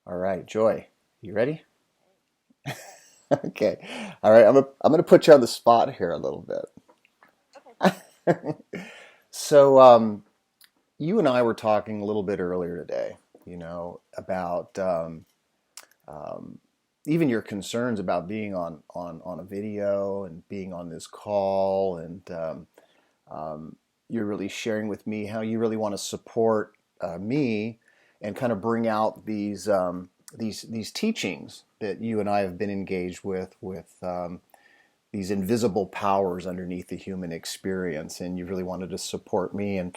All right, Joy, you ready? Okay. All right, I'm gonna put you on the spot here a little Okay, go ahead. bit. So, you and I were talking a little bit earlier today, about um, even your concerns about being on a video and being on this call, and um, you're really sharing with me how you really want to support me and kind of bring out these teachings that you and I have been engaged with these invisible powers underneath the human experience, and you really wanted to support me, and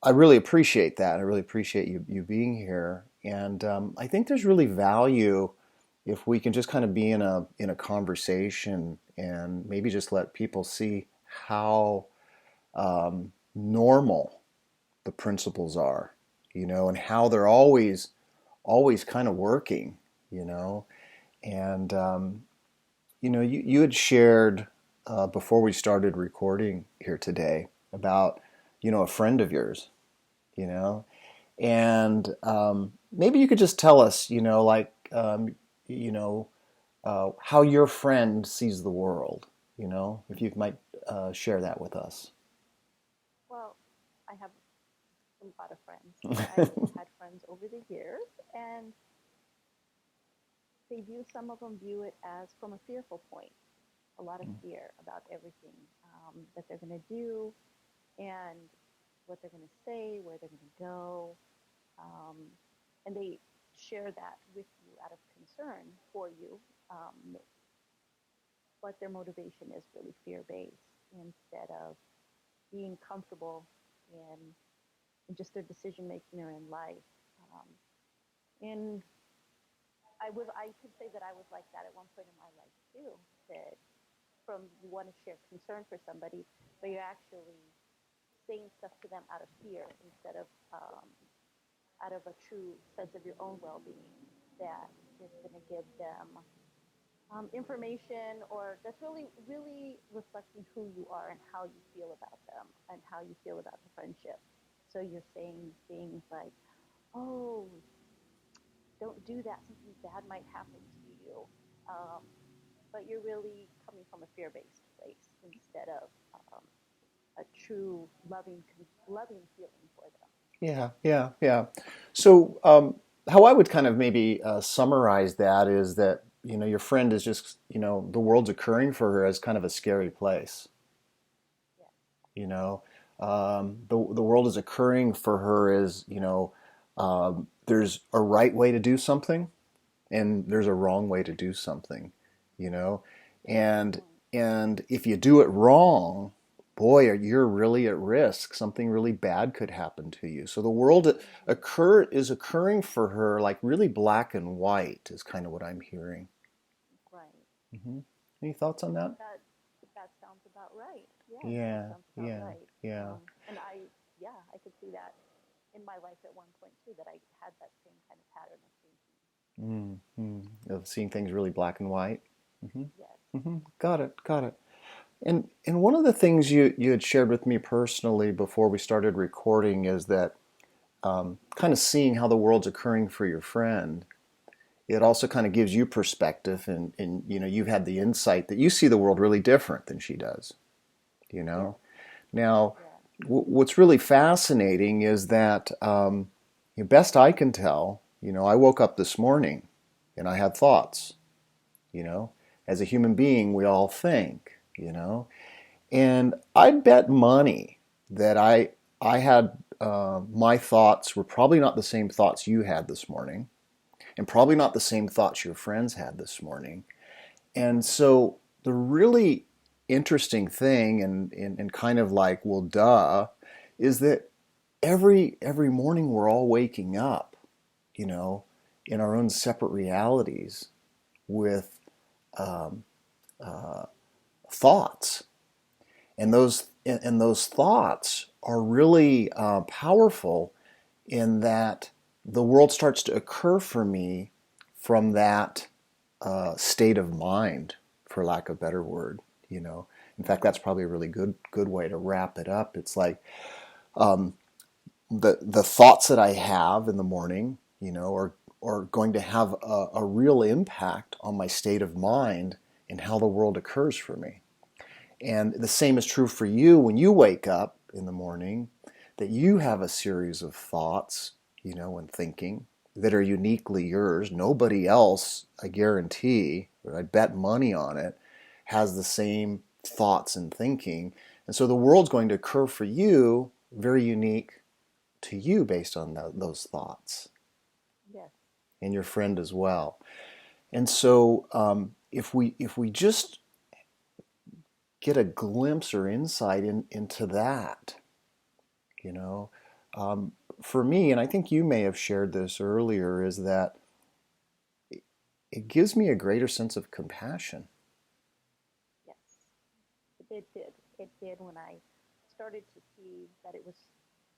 I really appreciate that. I really appreciate you being here, and I think there's really value if we can just kind of be in a conversation and maybe just let people see how normal the principles are, and how they're always kind of working, you know, and you had shared before we started recording here today about a friend of yours, you know, and maybe you could just tell us, you know, how your friend sees the world, if you might share that with us. Well, I have a lot of friends. I've had friends over the years, and some of them view it as from a fearful point, a lot of fear about everything that they're going to do and what they're going to say, where they're going to go. Um, and they share that with you out of concern for you. Um, but their motivation is really fear based instead of being comfortable in just their decision making or in life. Um, and I could say that I was like that at one point in my life too. That from you want to share concern for somebody, but you're actually saying stuff to them out of fear instead of out of a true sense of your own well-being that is going to give them information or that's really reflecting who you are and how you feel about them and how you feel about the friendship. So you're saying things like, "Oh, don't do that. Something bad might happen to you." Um, but you're really coming from a fear-based place instead of a true loving feeling for them. Yeah, yeah, yeah. So, how I would kind of maybe summarize that is that your friend is just the world's occurring for her as kind of a scary place. Yes, You know, the world is occurring for her as there's a right way to do something and there's a wrong way to do something. You know, that's a good and point. and if you do it wrong, boy, you're really at risk. Something really bad could happen to you. So the world Mm-hmm. is occurring for her like really black and white is kind of what I'm hearing. Right. Hmm. Any thoughts on that? That that sounds about right. Yes, that Yeah, sounds about yeah, right. yeah. And yeah, I could see that in my life at one point too. That I had that same kind of pattern of thinking. Mm-hmm. Of seeing things really black and white. Hmm. Yes. Hmm. Got it, got it. And one of the things you had shared with me personally before we started recording is that kind of seeing how the world's occurring for your friend, it also kind of gives you perspective, and you've had the insight that you see the world really different than she does. You know, Yes. now Yes. what's really fascinating is that best I can tell, I woke up this morning and I had thoughts. You know, as a human being, we all think. And I'd bet money that I had my thoughts were probably not the same thoughts you had this morning, and probably not the same thoughts your friends had this morning. And Right. so the really interesting thing, and kind of like, well, duh, is that every morning we're all waking up, you know, in our own separate realities with um, uh, thoughts, and those thoughts are really powerful in that the world starts to occur for me from that state of mind, for lack of a better word. In fact, that's Mm-hmm. probably a really good way to wrap it up. It's like um, the thoughts that I have in the morning. are going to have a real impact on my state of mind and how the world occurs for me. And the same is true for you when you wake up in the morning, that you have a series of thoughts, and thinking that are uniquely yours. Nobody else, I guarantee, or I bet money on it, has the same thoughts and thinking. And so the world's going to occur for you very unique to you based on those thoughts, Yes. and your friend as well. And so if we just get a glimpse or insight into that, you know, um, for me, and I think you may have shared this earlier, is that it gives me a greater sense of compassion. Yes. It did. It did when I started to see that it was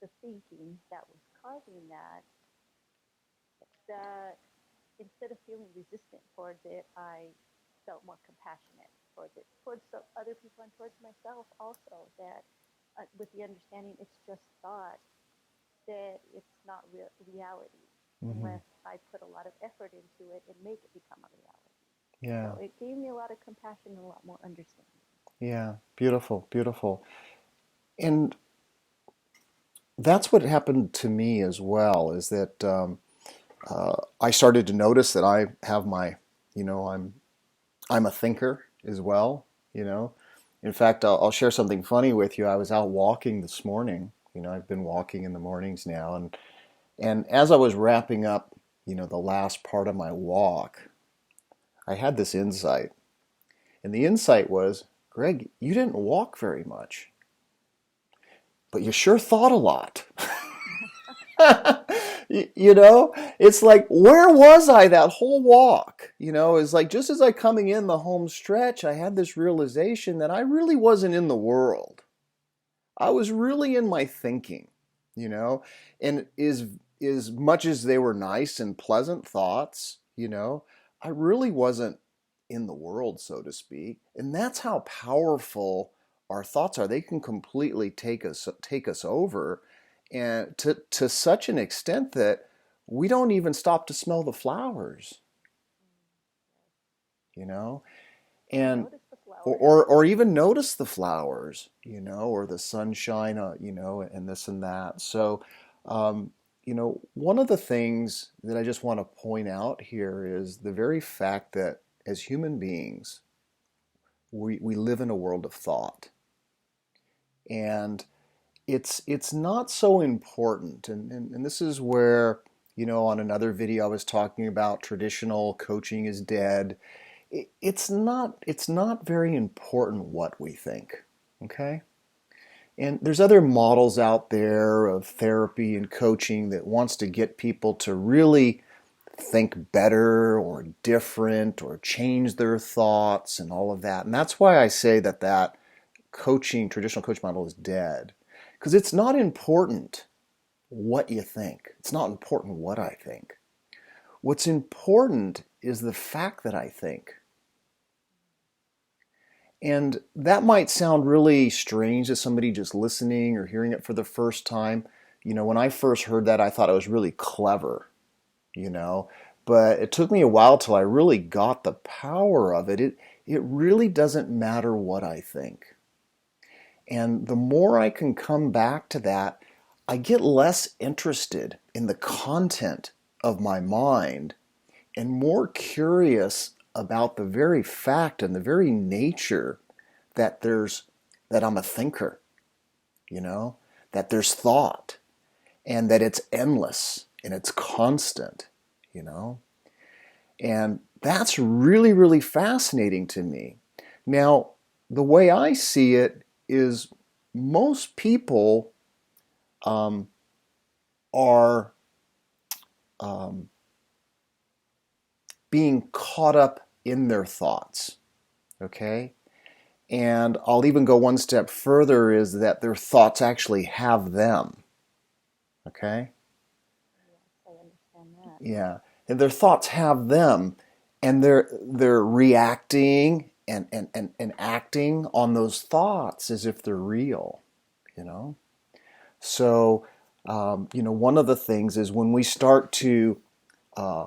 the thinking that was causing that, that instead of feeling resistant towards it, I felt more compassionate towards it, towards other people and towards myself also. That with the understanding it's just thought, that it's not reality Mm-hmm. unless I put a lot of effort into it and make it become a reality. Yeah, So it gave me a lot of compassion and a lot more understanding. yeah, beautiful, beautiful. And that's what happened to me as well, is that I started to notice that I have I'm a thinker as well, you know. In fact, I'll share something funny with you. I was out walking this morning. I've been walking in the mornings now, and as I was wrapping up, the last part of my walk, I had this insight. And the insight was, Greg, you didn't walk very much, but you sure thought a lot. It's like, where was I that whole walk? It's like, just as I coming in the home stretch, I had this realization that I really wasn't in the world. I was really in my thinking, you know, and as much as they were nice and pleasant thoughts, I really wasn't in the world, so to speak. And that's how powerful our thoughts are. They can completely take us over, and to such an extent that we don't even stop to smell the flowers, you know, Or and notice the or flowers. or, or even notice the flowers, or the sunshine, and this and that. So, one of the things that I just want to point out here is the very fact that as human beings, we live in a world of thought, and it's not so important, and this is where, on another video I was talking about traditional coaching is dead. It's not very important what we think, okay? And there's other models out there of therapy and coaching that wants to get people to really think better or different or change their thoughts and all of that. And that's why I say that traditional coach model is dead. Because it's not important what you think. It's not important what I think. What's important is the fact that I think. And that might sound really strange to somebody just listening or hearing it for the first time. When I first heard that, I thought it was really clever, you know. But it took me a while till I really got the power of it. It really doesn't matter what I think. And the more I can come back to that, I get less interested in the content of my mind and more curious about the very fact and the very nature that I'm a thinker, that there's thought, and that it's endless and it's constant, you know. And that's really, really fascinating to me. Now, the way I see it is most people um, are um, being caught up in their thoughts, okay? And I'll even go one step further, is that their thoughts actually have them, okay? Yes, I understand that. Yeah. And their thoughts have them, and they're reacting and acting on those thoughts as if they're real, you know? So, one of the things is when we start to uh,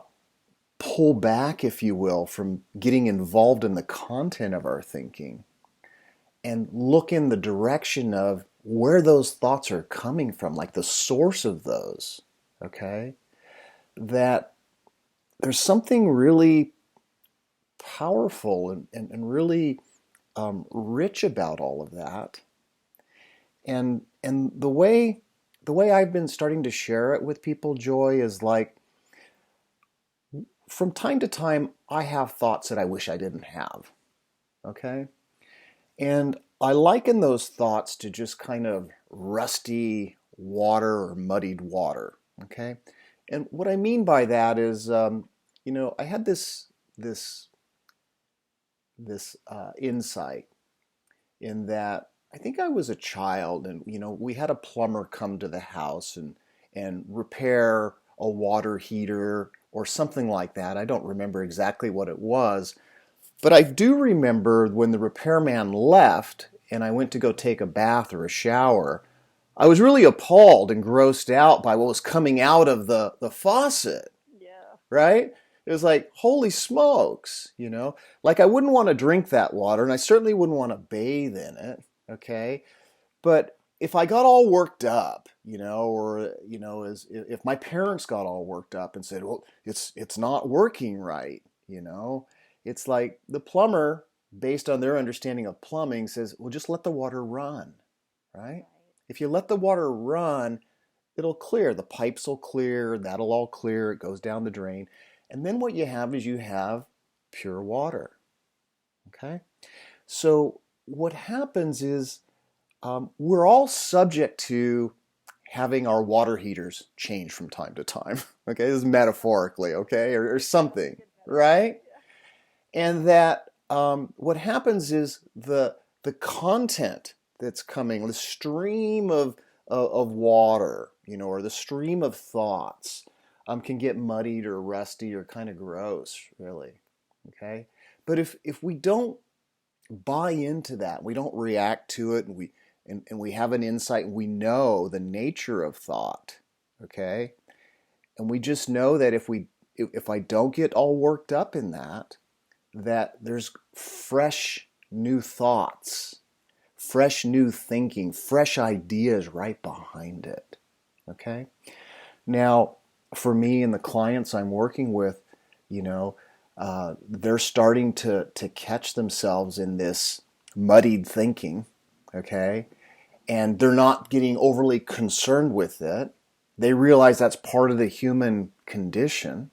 pull back, if you will, from getting involved in the content of our thinking and look in the direction of where those thoughts are coming from, like the source of those, okay? That there's something really powerful and really rich about all of that. And the way I've been starting to share it with people, Joy, is like from time to time I have thoughts that I wish I didn't have. Okay? And I liken those thoughts to just kind of rusty water or muddied water. Okay? And what I mean by that is, I had this insight in that I think I was a child, and we had a plumber come to the house and repair a water heater or something like that. I don't remember exactly what it was, but I do remember when the repairman left and I went to go take a bath or a shower, I was really appalled and grossed out by what was coming out of the faucet, Yeah. right? It was like, holy smokes, like I wouldn't want to drink that water and I certainly wouldn't want to bathe in it, okay? But if I got all worked up, or as if my parents got all worked up and said, "Well, it's not working right," it's like the plumber, based on their understanding of plumbing, says, "Well, just let the water run," right? Right. If you let the water run, it'll clear. The pipes will clear. That'll all clear. It goes down the drain, and then what you have is you have pure water. Okay, so what happens is we're all subject to having our water heaters change from time to time. Okay, this is metaphorically, okay, or something, Good metaphor. right? And that what happens is the content that's coming, the stream of water, or the stream of thoughts, can get muddied or rusty or kind of gross, really. Okay, but if we don't buy into that, we don't react to it, and we have an insight and we know the nature of thought, okay? And we just know that if I don't get all worked up in that there's fresh new thoughts, fresh new thinking, fresh ideas right behind it. Okay? Now, for me and the clients I'm working with, they're starting to catch themselves in this muddied thinking, okay? And they're not getting overly concerned with it. They realize that's part of the human condition.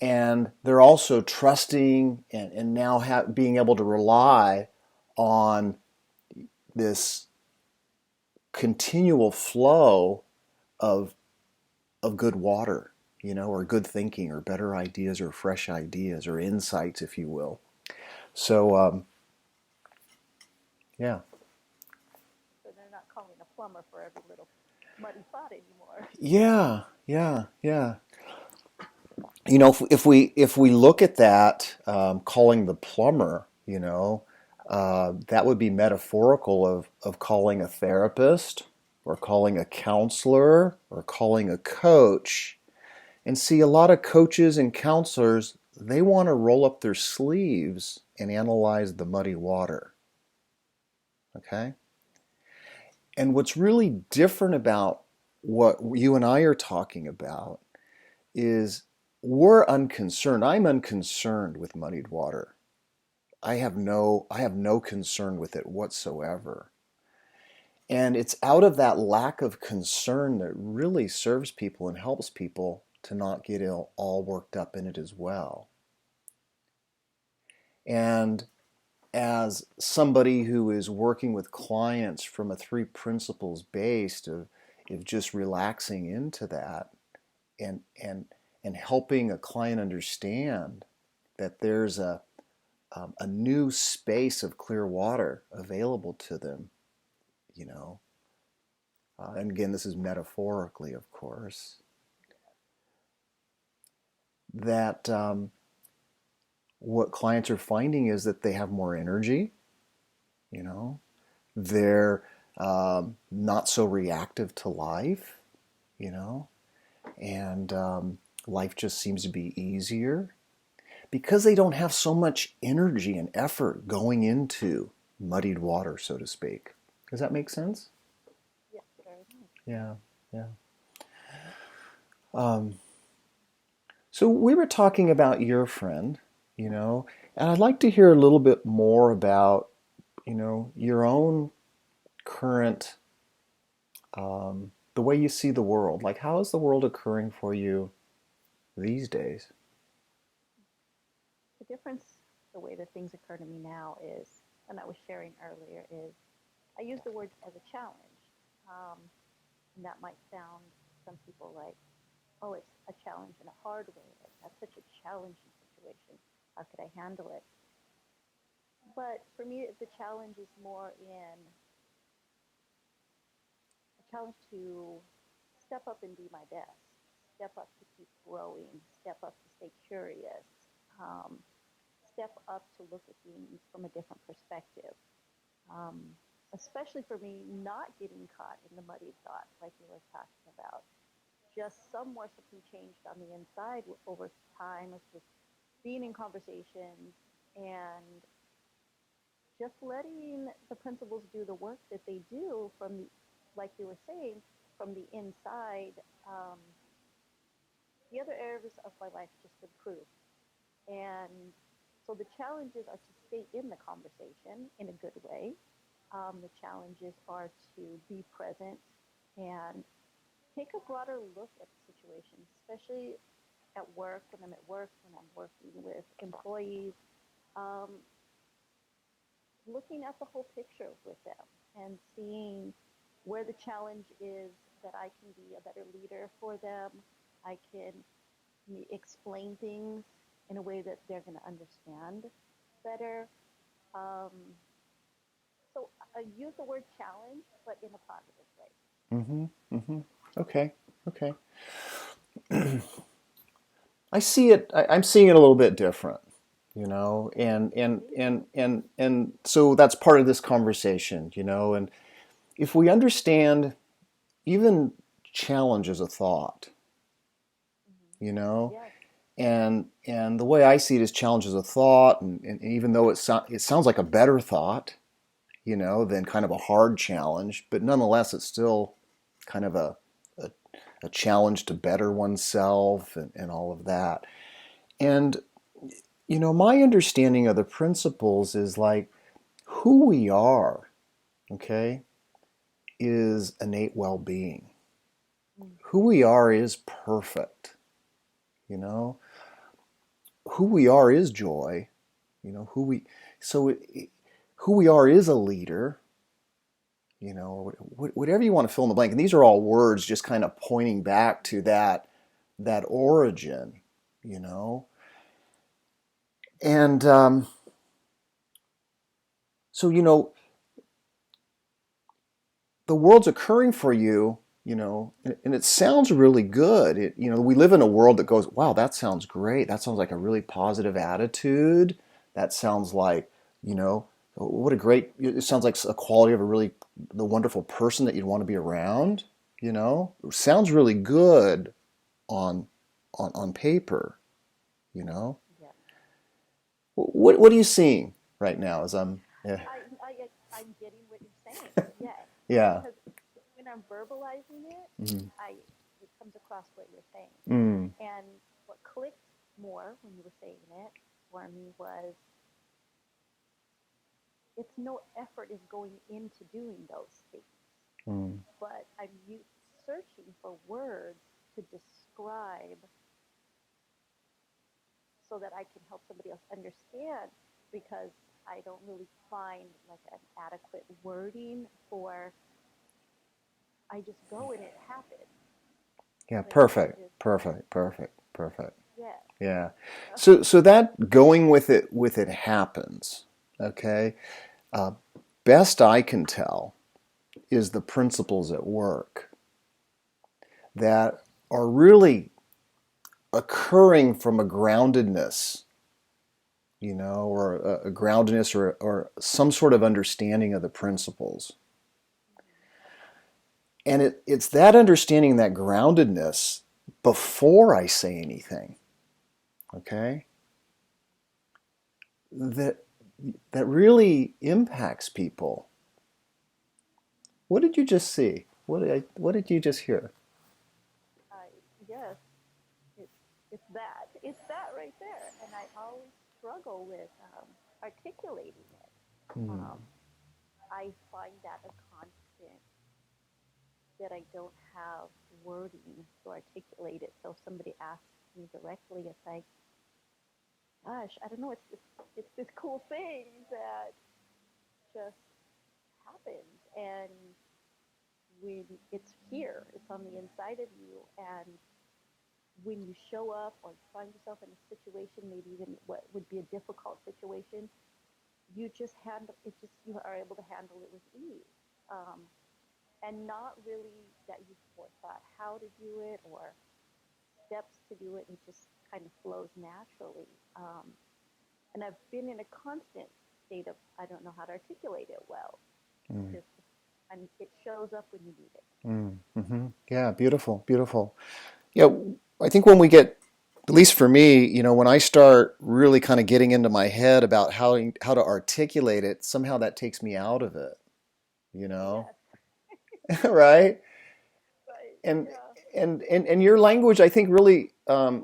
And they're also trusting and now being able to rely on this continual flow of good water, or good thinking, or better ideas, or fresh ideas, or insights, if you will. So, yeah. So they're not calling a plumber for every little muddy spot anymore. Yeah, yeah, yeah. If we look at that, calling the plumber, that would be metaphorical of calling a therapist, or calling a counselor, or calling a coach. And see, a lot of coaches and counselors, they want to roll up their sleeves and analyze the muddy water. Okay? And what's really different about what you and I are talking about is we're unconcerned. I'm unconcerned with muddied water. I have no concern with it whatsoever. And it's out of that lack of concern that really serves people and helps people to not get all worked up in it as well. And as somebody who is working with clients from a three principles based of just relaxing into that, and helping a client understand that there's a new space of clear water available to them, you know. And again, this is metaphorically, of course, that what clients are finding is that they have more energy, you know, they're not so reactive to life, you know, and life just seems to be easier because they don't have so much energy and effort going into muddied water, so to speak. Does that make sense? Yes, very much. Yeah, yeah. Um, so we were talking about your friend, you know, and I'd like to hear a little bit more about, your own current, the way you see the world. Like, how is the world occurring for you these days? The difference, the way that things occur to me now is, and I was sharing earlier, is I use the word as a challenge. Um, and that might sound to some people like, oh, it's a challenge in a hard way. Like, that's such a challenging situation. How could I handle it? But for me, the challenge is more in a challenge to step up and be my best, step up to keep growing, step up to stay curious, um, step up to look at things from a different perspective. Um, Especially for me, not getting caught in the muddy thoughts like we were talking about. Just somewhere something changed on the inside over time of just being in conversations and just letting the principles do the work that they do from the, like you were saying, from the inside. Um, the other areas of my life just improve. And so the challenges are to stay in the conversation in a good way. The challenges are to be present and take a broader look at the situation, especially at work, when I'm at work, when I'm working with employees, um, looking at the whole picture with them and seeing where the challenge is that I can be a better leader for them. I can explain things in a way that they're going to understand better. Um, so I use the word challenge, but in a positive way. Mm-hmm. Mm-hmm. Okay. Okay. I see it. I'm seeing it a little bit different, and so that's part of this conversation, and if we understand even challenge as a thought, Mm-hmm. you know, Yes. and the way I see it is challenge as a thought, and even though it sounds like a better thought, than kind of a hard challenge, but nonetheless, it's still kind of a, a challenge to better oneself and all of that. And my understanding of the principles is like who we are, okay, is innate well being. Mm. Who we are is perfect, you know. Who we are is joy, so who we are is a leader, whatever you want to fill in the blank. And these are all words just kind of pointing back to that origin, you know. And so the world's occurring for you, and it sounds really good. We live in a world that goes, wow, that sounds great. That sounds like a really positive attitude. That sounds like, what a great, it sounds like a quality of the wonderful person that you'd want to be around, It sounds really good on, on paper, you know. Yeah. What are you seeing right now as yeah, I'm getting what you're saying. Yes. yeah. Because when I'm verbalizing it, Mm-hmm. it comes across what you're saying. Mm. And what clicked more when you were saying it for me was it's no effort is going into doing those things, Mm. but searching for words to describe so that I can help somebody else understand because I don't really find like an adequate wording for I just go and it happens. Yeah, You know, I perfect, just perfect, perfect, perfect. yeah. Yeah. So that going with it happens. Okay. Uh, Best I can tell is the principles at work that are really occurring from a groundedness, or a groundedness or some sort of understanding of the principles. And it's that understanding, that groundedness, before I say anything, okay, that that really impacts people. What did you just see? What did you just hear? I yes, it's it's that right there, and I always struggle with articulating it. Hmm. Um, I find that a constant that I don't have wording to articulate it. So if somebody asks me directly, it's like, gosh, I don't know. It's this cool thing that just happens, and when it's here, it's on the inside of you, and when you show up or find yourself in a situation, maybe even what would be a difficult situation, you just handle it. Just you are able to handle it with ease. Um, and not really that you forethought how to do it or steps to do it. It just kind of flows naturally. And I've been in a constant state of I don't know how to articulate it well. It's Mm. just and it shows up when you need it. Mm. Hmm. Yeah, beautiful, beautiful. Yeah, I think when we get, at least for me, when I start really kind of getting into my head about how to articulate it, somehow that takes me out of it, you know, Yes, right? right. And Yeah. and your language, I think really,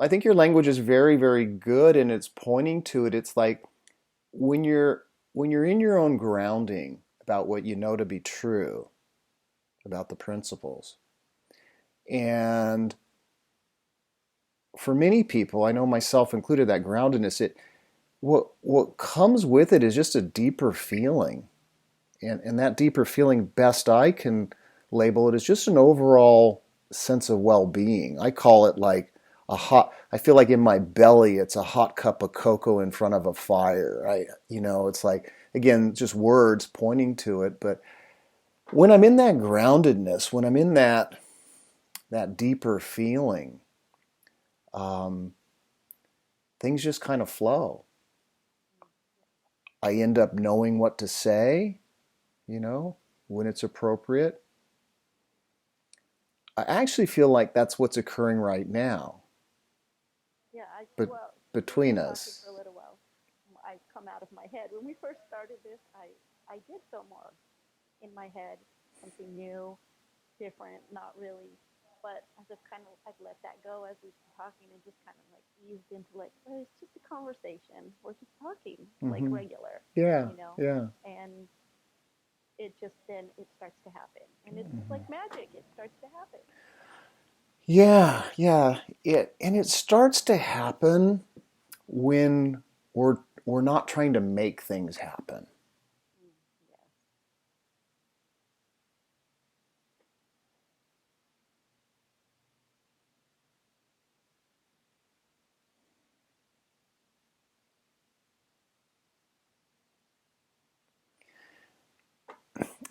I think your language is very, very good, and it's pointing to it. It's like when you're in your own grounding about what you know to be true about the principles, and for many people, I know myself included, that groundedness, what comes with it is just a deeper feeling, and that deeper feeling, best I can label it, is just an overall sense of well-being. I call it like I feel like in my belly it's a hot cup of cocoa in front of a fire. It's like, again, just words pointing to it, but when I'm in that groundedness, when I'm in that deeper feeling, um, things just kind of flow. I end up knowing what to say, you know, when it's appropriate. I actually feel like that's what's occurring right now, Yeah, but well, we've between been talking us. for a little while. I come out of my head. When we first started this, I did feel more in my head, something new, different, not really. But as I've let that go as we've been talking and just kind of like eased into like, well, it's just a conversation. We're just talking like Hmm. regular, Yeah, you know, yeah. and it just then it starts to happen, and it's just like magic. It starts to happen. Yeah, yeah. It starts to happen when we're not trying to make things happen. Mm, yes.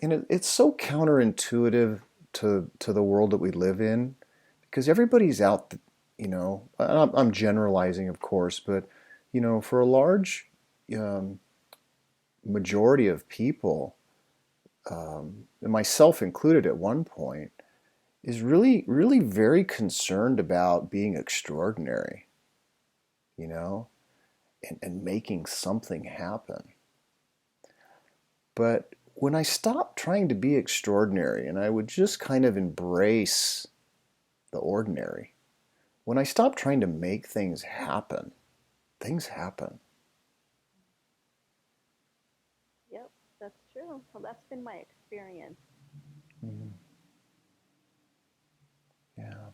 And it's so counterintuitive to the world that we live in, because everybody's out, I'm generalizing, of course, but for a large um, majority of people, and myself included at one point, is really, really very concerned about being extraordinary, you know, and making something happen. But when I stopped trying to be extraordinary and I would just kind of embrace the ordinary, when I stopped trying to make things happen, things happen. Yep, that's true. Well, that's been my experience. Mhm. Yeah.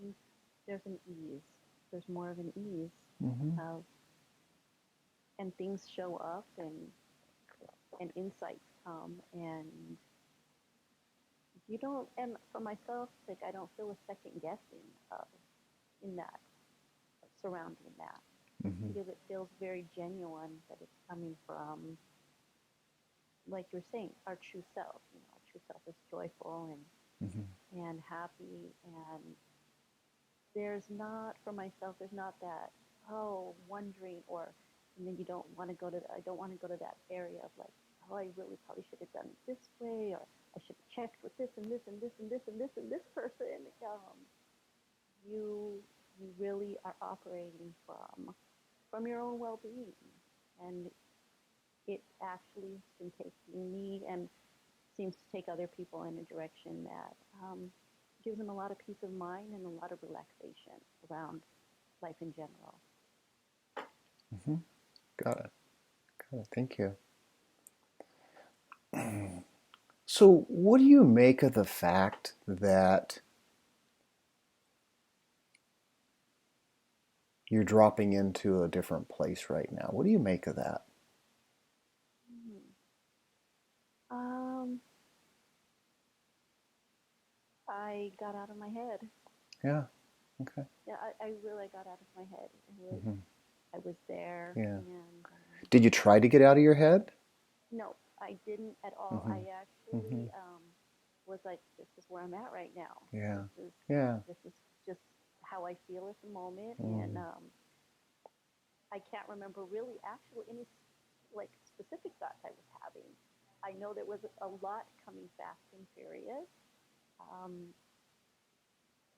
Mm, there's an ease. There's more of an ease Hmm. of, and things show up, and insights come, and you don't. And for myself, like I don't feel a second guessing of in that surrounding that Hmm. because it feels very genuine that it's coming from, like you're saying, our true self. You know, our true self is joyful Hmm. and happy, and there's not for myself. There's not that wondering or and then you don't want to go to I don't want to go to that area of like I really probably should have done it this way or I should have checked with this and this and this and this and this and this person. You you really are operating from your own well-being, and it actually has been taking me and seems to take other people in a direction that gives them a lot of peace of mind and a lot of relaxation around life in general. Mm-hmm. Got it. Got it. Thank you. So, what do you make of the fact that you're dropping into a different place right now? What do you make of that? Um, I got out of my head. Yeah. Okay. Yeah, I really got out of my head. Mm-hmm. I was there, Yeah. and Did you try to get out of your head? no, I didn't at all. Mm-hmm. I Mm-hmm. actually was like, this is where I'm at right now. Yeah. This is Yeah. this is just how I feel at the moment, and Mm. I can't remember really actually any like specific thoughts I was having. I know there was a lot coming fast and furious, um,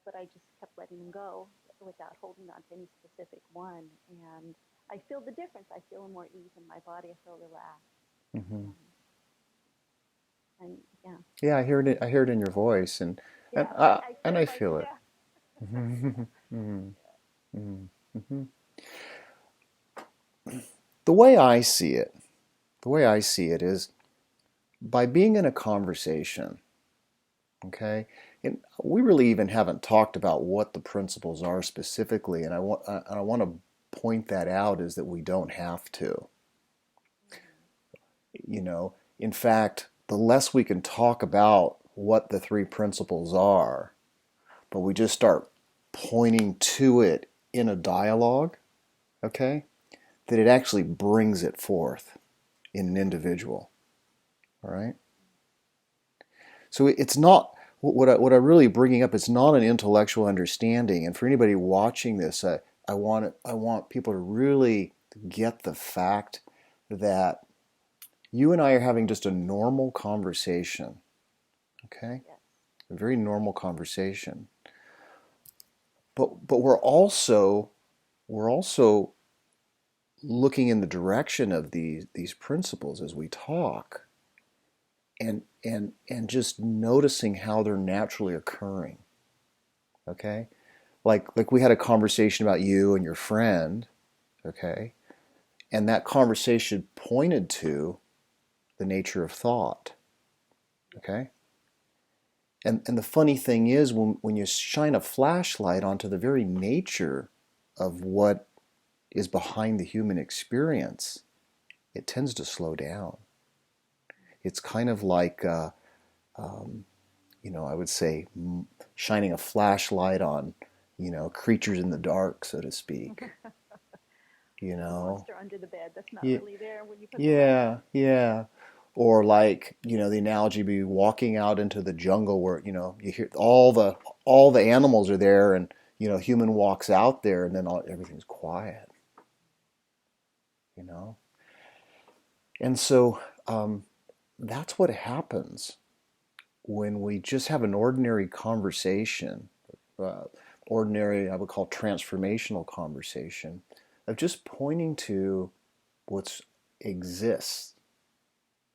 but I just kept letting them go without holding on to any specific one. And I feel the difference. I feel more ease in my body. I feel relaxed. Mm-hmm. Um, and yeah, Yeah, I heard it. I heard it in your voice, and yeah, I and feel I like, feel it. yeah. Mm-hmm. Mm-hmm. Mm-hmm. The way I see it, the way I see it is by being in a conversation. Okay, and we really even haven't talked about what the principles are specifically, and I want to point that out is that we don't have to. You know, in fact, the less we can talk about what the three principles are, but we just start pointing to it in a dialogue, okay, that it actually brings it forth in an individual. All right. So it's not what I really bringing up. It's not an intellectual understanding. And for anybody watching this, I want people to really get the fact that you and I are having just a normal conversation. Okay, Yes. a very normal conversation. But we're also looking in the direction of these principles as we talk, and just noticing how they're naturally occurring. Okay, like we had a conversation about you and your friend. Okay, and that conversation pointed to the nature of thought. Okay, and the funny thing is when you shine a flashlight onto the very nature of what is behind the human experience, it tends to slow down. It's kind of like um, I would say shining a flashlight on, creatures in the dark, so to speak. You The know, monster under the bed that's not yeah, really there when you put the light yeah, on. yeah. Or like, the analogy be walking out into the jungle where, you hear all the animals are there and, human walks out there and then everything's quiet, you know? And so that's what happens when we just have an ordinary conversation, uh, ordinary, I would call transformational conversation, of just pointing to what exists,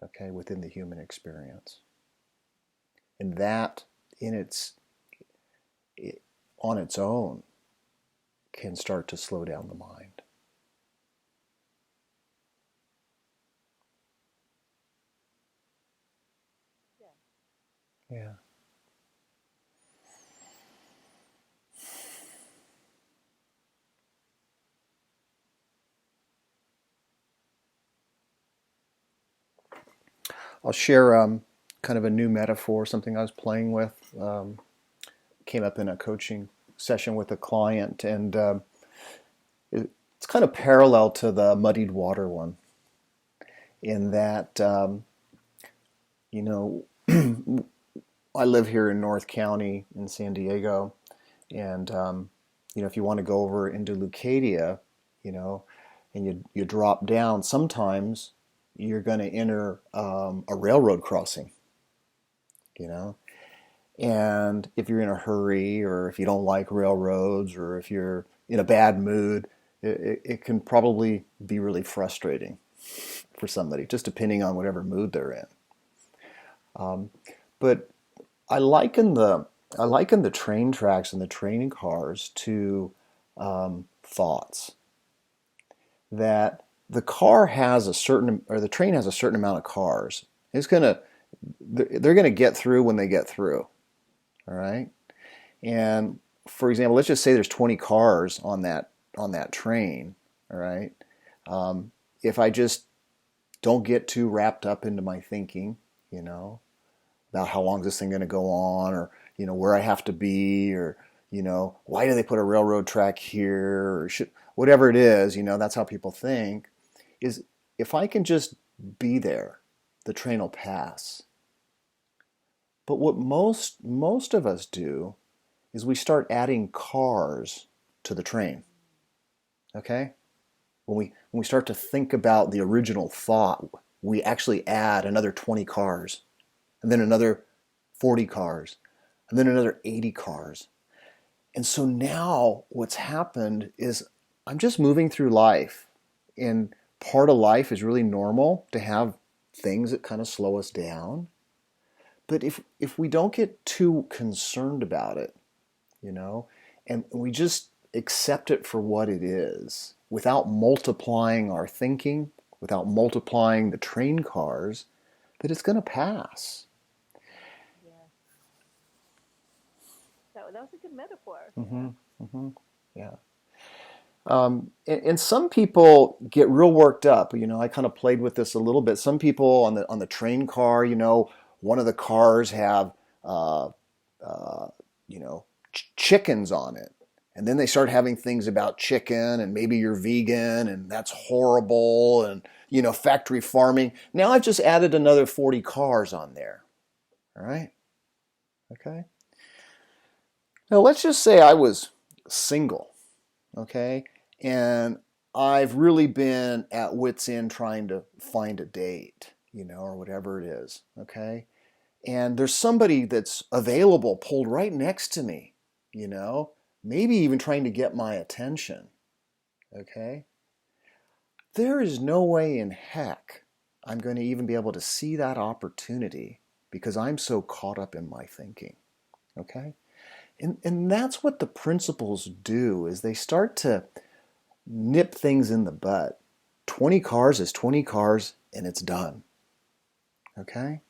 okay, within the human experience. And that in it, on its own can start to slow down the mind. Yeah. Yeah. I'll share kind of a new metaphor, something I was playing with. Came up in a coaching session with a client, and it's kind of parallel to the Muddied Water one, in that, you know, I live here in North County in San Diego, and if you want to go over into Lucadia, you know, and you drop down, sometimes you're going to enter a railroad crossing, you know? And if you're in a hurry, or if you don't like railroads, or if you're in a bad mood, it can probably be really frustrating for somebody, just depending on whatever mood they're in. But I liken the I liken the train tracks and the train cars to thoughts. That the car has a certain, or the train has a certain amount of cars. It's gonna they're gonna get through when they get through. All right. And for example, let's just say there's 20 cars on that train. All right. If I just don't get too wrapped up into my thinking, you know, about how long is this thing going to go on, or where I have to be, or why do they put a railroad track here, or whatever it is, that's how people think. Is if I can just be there, the train will pass. But what most of us do is we start adding cars to the train. Okay? When we start to think about the original thought, we actually add another 20 cars, and then another 40 cars, and then another 80 cars. And so now what's happened is I'm just moving through life. And part of life is really normal to have things that kind of slow us down. But if we don't get too concerned about it, and we just accept it for what it is, without multiplying our thinking, without multiplying the train cars, that it's going to pass. Yes. So that was a good metaphor. Mm-hmm. Mm-hmm. Yeah. And some people get real worked up. I kind of played with this a little bit. Some people on the train car, one of the cars have, uh, uh, chickens on it, and then they start having things about chicken, and maybe you're vegan, and that's horrible, and factory farming. Now I've just added another 40 cars on there. All right. Okay. Now let's just say I was single. Okay. And I've really been at wit's end trying to find a date, or whatever it is. Okay. And there's somebody that's available pulled right next to me, you know, maybe even trying to get my attention. Okay. There is no way in heck I'm going to even be able to see that opportunity because I'm so caught up in my thinking. Okay. And that's what the principles do, is they start to nip things in the bud. 20 cars is 20 cars and it's done. Okay?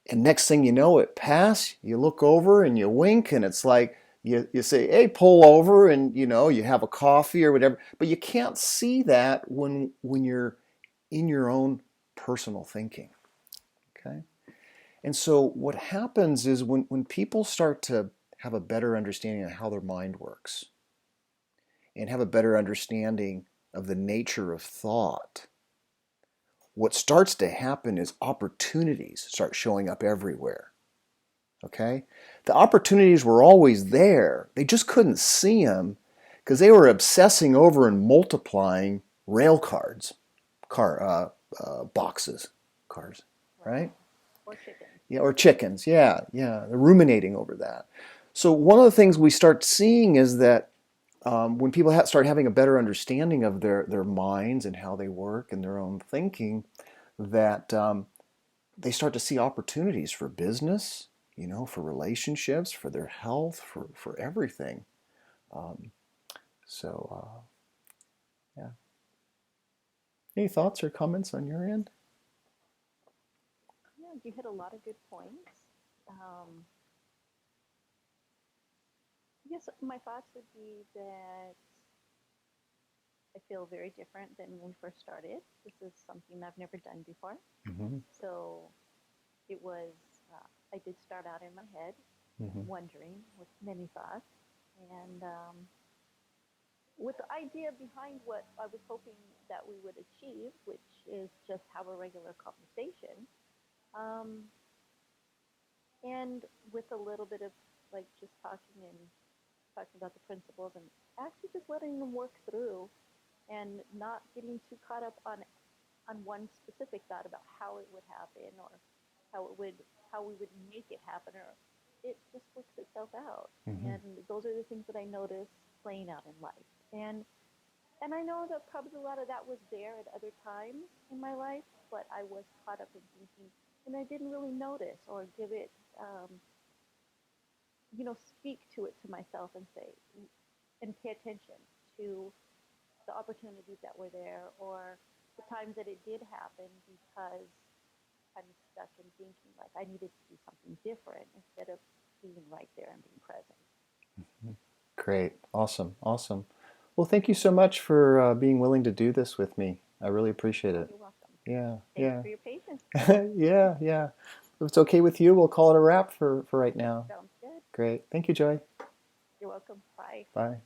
And next thing you know, it passed, you look over and you wink, and it's like you say, hey, pull over, and you have a coffee or whatever. But you can't see that when you're in your own personal thinking. Okay? And so what happens is when people start to have a better understanding of how their mind works, and have a better understanding of the nature of thought, what starts to happen is opportunities start showing up everywhere. Okay? The opportunities were always there. They just couldn't see them because they were obsessing over and multiplying rail cards, boxes, cars, right? Or chickens. Yeah, or chickens. Yeah, yeah. They're ruminating over that. So one of the things we start seeing is that when people start having a better understanding of their minds and how they work and their own thinking, that they start to see opportunities for business, for relationships, for their health, for everything. Um, so, yeah. Any thoughts or comments on your end? Yeah, you hit a lot of good points. Um, I guess my thoughts would be that I feel very different than when we first started. This is something I've never done before. Mm-hmm. So it was, I did start out in my head, Mm-hmm. wondering with many thoughts. And with the idea behind what I was hoping that we would achieve, which is just have a regular conversation. Um, and with a little bit of like just talking about the principles and actually just letting them work through and not getting too caught up on one specific thought about how it would happen or how it would how we would make it happen, or it just works itself out. Hmm. And those are the things that I notice playing out in life. And I know that probably a lot of that was there at other times in my life, but I was caught up in thinking, and I didn't really notice or give it, speak to it to myself and say, and pay attention to the opportunities that were there or the times that it did happen because I'm stuck in thinking like I needed to do something different instead of being right there and being present. Great. Awesome. Awesome. Well, thank you so much for being willing to do this with me. I really appreciate Oh, it. you're welcome. Yeah, Thanks yeah. for your patience. Yeah, yeah. If it's okay with you, we'll call it a wrap for right now. Sounds good. Great. Thank you, Joy. You're welcome. Bye. Bye.